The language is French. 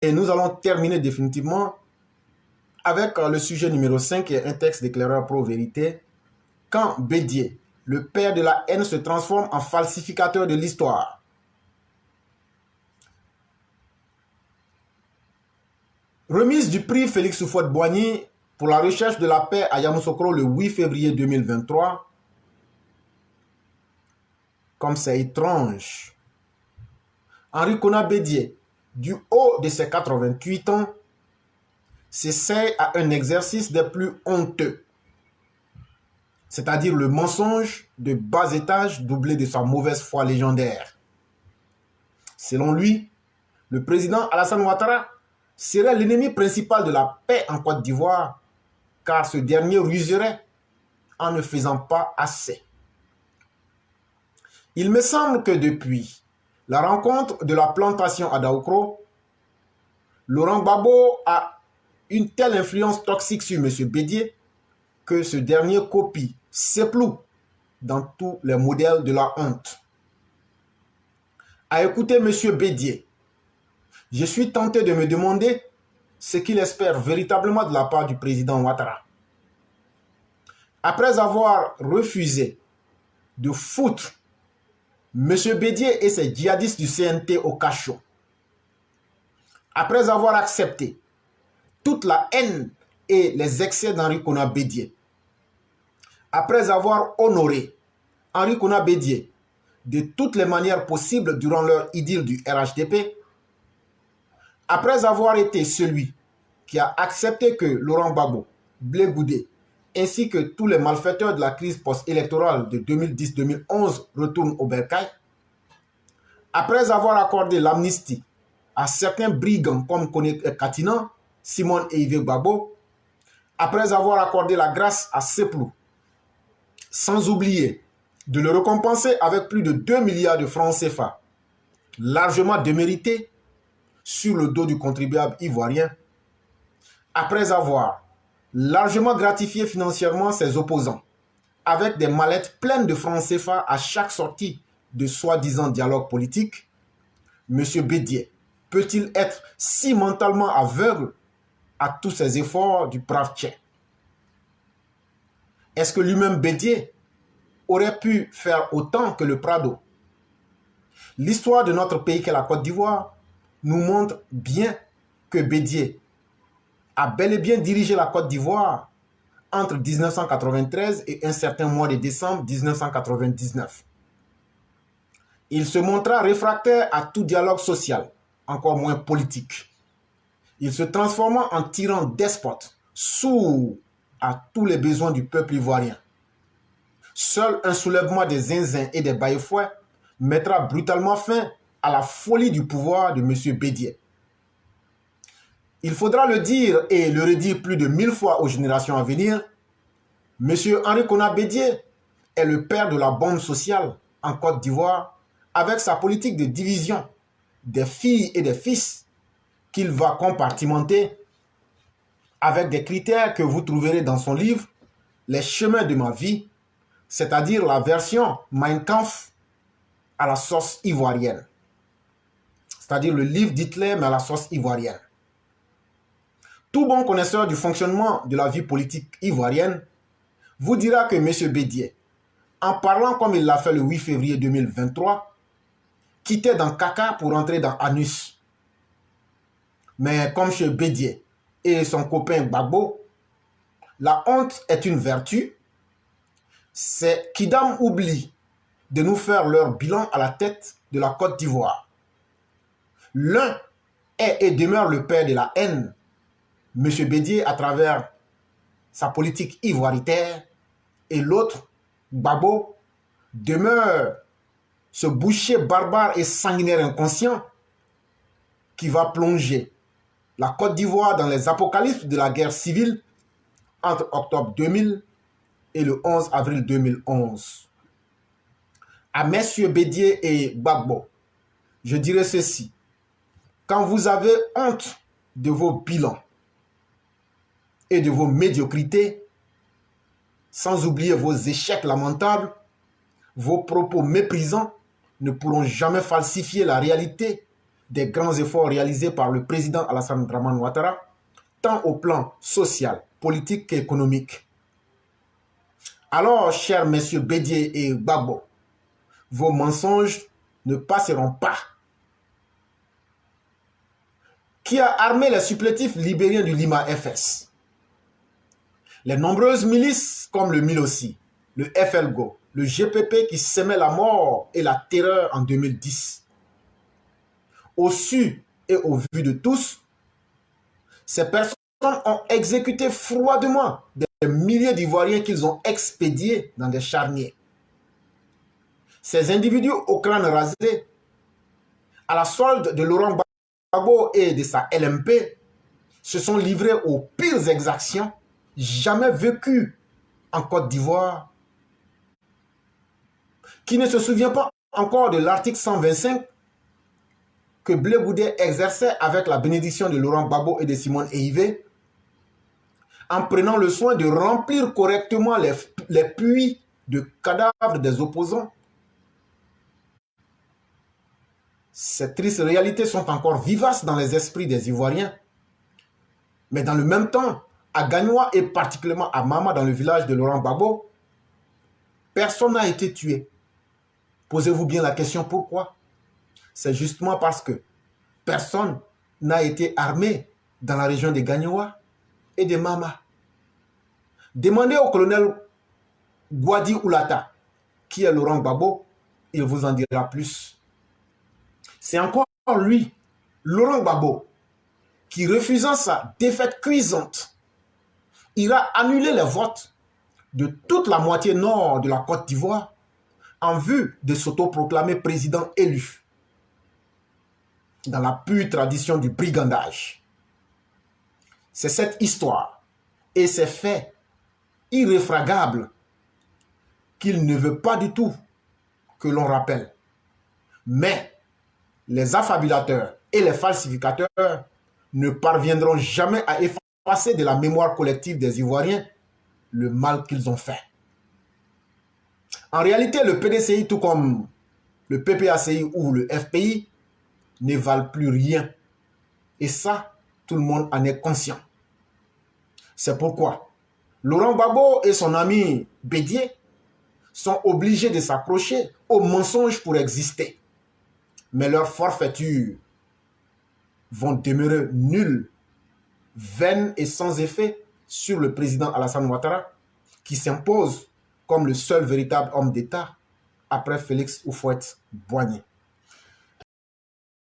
Et nous allons terminer définitivement avec le sujet numéro 5, qui est un texte d'éclaireur pro-vérité. Quand Bédié, le père de la haine, se transforme en falsificateur de l'histoire. Remise du prix Félix Houphouët-Boigny pour la recherche de la paix à Yamoussoukro le 8 février 2023. Comme c'est étrange. Henri Konan Bédié, du haut de ses 88 ans, s'essaye à un exercice des plus honteux, c'est-à-dire le mensonge de bas étage doublé de sa mauvaise foi légendaire. Selon lui, le président Alassane Ouattara serait l'ennemi principal de la paix en Côte d'Ivoire, car ce dernier ruserait en ne faisant pas assez. Il me semble que depuis la rencontre de la plantation à Daoukro, Laurent Gbagbo a une telle influence toxique sur M. Bédié que ce dernier copie, s'éploue dans tous les modèles de la honte. À écouter M. Bédié, je suis tenté de me demander ce qu'il espère véritablement de la part du président Ouattara. Après avoir refusé de foutre M. Bédié et ses djihadistes du CNT au cachot, après avoir accepté toute la haine et les excès d'Henri Konan Bédié, après avoir honoré Henri Konan Bédié de toutes les manières possibles durant leur idylle du RHDP, après avoir été celui qui a accepté que Laurent Gbagbo, Blé Goudé, ainsi que tous les malfaiteurs de la crise post-électorale de 2010-2011 retournent au bercail, après avoir accordé l'amnistie à certains brigands comme Koné Katina, Simone et Yves Gbagbo, après avoir accordé la grâce à Seplou, sans oublier de le récompenser avec plus de 2 milliards de francs CFA, largement démérité sur le dos du contribuable ivoirien, après avoir largement gratifié financièrement ses opposants, avec des mallettes pleines de francs CFA à chaque sortie de soi-disant dialogue politique, M. Bédié peut-il être si mentalement aveugle à tous ces efforts du brave Tchè? Est-ce que lui-même Bédié aurait pu faire autant que le Prado? L'histoire de notre pays qu'est la Côte d'Ivoire nous montre bien que Bédié a bel et bien dirigé la Côte d'Ivoire entre 1993 et un certain mois de décembre 1999. Il se montra réfractaire à tout dialogue social, encore moins politique. Il se transforma en tyran despote, sourd à tous les besoins du peuple ivoirien. Seul un soulèvement des zinzins et des baillefouets mettra brutalement fin à la folie du pouvoir de M. Bédié. Il faudra le dire et le redire plus de 1000 fois aux générations à venir, M. Henri Konan Bédié est le père de la bombe sociale en Côte d'Ivoire avec sa politique de division des filles et des fils qu'il va compartimenter avec des critères que vous trouverez dans son livre « Les chemins de ma vie », c'est-à-dire la version Mein Kampf à la sauce ivoirienne, c'est-à-dire le livre d'Hitler mais à la sauce ivoirienne. Tout bon connaisseur du fonctionnement de la vie politique ivoirienne vous dira que M. Bédié, en parlant comme il l'a fait le 8 février 2023, quittait dans caca pour entrer dans anus. Mais comme chez Bédié et son copain Gbagbo, la honte est une vertu. C'est Kidam oublie de nous faire leur bilan à la tête de la Côte d'Ivoire. L'un est et demeure le père de la haine, M. Bédié à travers sa politique ivoiritaire, et l'autre, Gbagbo, demeure ce boucher barbare et sanguinaire inconscient qui va plonger la Côte d'Ivoire dans les apocalypses de la guerre civile entre octobre 2000 et le 11 avril 2011. À messieurs Bédié et Gbagbo, je dirais ceci. Quand vous avez honte de vos bilans et de vos médiocrités, sans oublier vos échecs lamentables, vos propos méprisants ne pourront jamais falsifier la réalité des grands efforts réalisés par le président Alassane Dramane Ouattara, tant au plan social, politique qu'économique. Alors, chers messieurs Bédié et Gbagbo, vos mensonges ne passeront pas. Qui a armé les supplétifs libériens du Lima FS? Les nombreuses milices comme le MILOSI, le FLGO, le GPP qui semaient la mort et la terreur en 2010. Au su et au vu de tous, ces personnes ont exécuté froidement des milliers d'Ivoiriens qu'ils ont expédiés dans des charniers. Ces individus au crâne rasé, à la solde de Laurent Gbagbo et de sa LMP, se sont livrés aux pires exactions jamais vécues en Côte d'Ivoire. Qui ne se souvient pas encore de l'article 125 que Blé Boudet exerçait avec la bénédiction de Laurent Gbagbo et de Simone Eivé, en prenant le soin de remplir correctement les puits de cadavres des opposants. Ces tristes réalités sont encore vivaces dans les esprits des Ivoiriens. Mais dans le même temps, à Gagnoa et particulièrement à Mama, dans le village de Laurent Gbagbo, personne n'a été tué. Posez-vous bien la question pourquoi? C'est justement parce que personne n'a été armé dans la région de Gagnoa et de Mama. Demandez au colonel Gwadi Oulata, qui est Laurent Gbagbo, il vous en dira plus. C'est encore lui, Laurent Gbagbo, qui, refusant sa défaite cuisante, ira annuler les votes de toute la moitié nord de la Côte d'Ivoire en vue de s'autoproclamer président élu, dans la pure tradition du brigandage. C'est cette histoire et ces faits irréfragables qu'il ne veut pas du tout que l'on rappelle. Mais les affabulateurs et les falsificateurs ne parviendront jamais à effacer de la mémoire collective des Ivoiriens le mal qu'ils ont fait. En réalité, le PDCI, tout comme le PPACI ou le FPI, ne valent plus rien. Et ça, tout le monde en est conscient. C'est pourquoi Laurent Gbagbo et son ami Bédié sont obligés de s'accrocher aux mensonges pour exister. Mais leurs forfaitures vont demeurer nulles, vaines et sans effet sur le président Alassane Ouattara, qui s'impose comme le seul véritable homme d'État après Félix Houphouët-Boigny.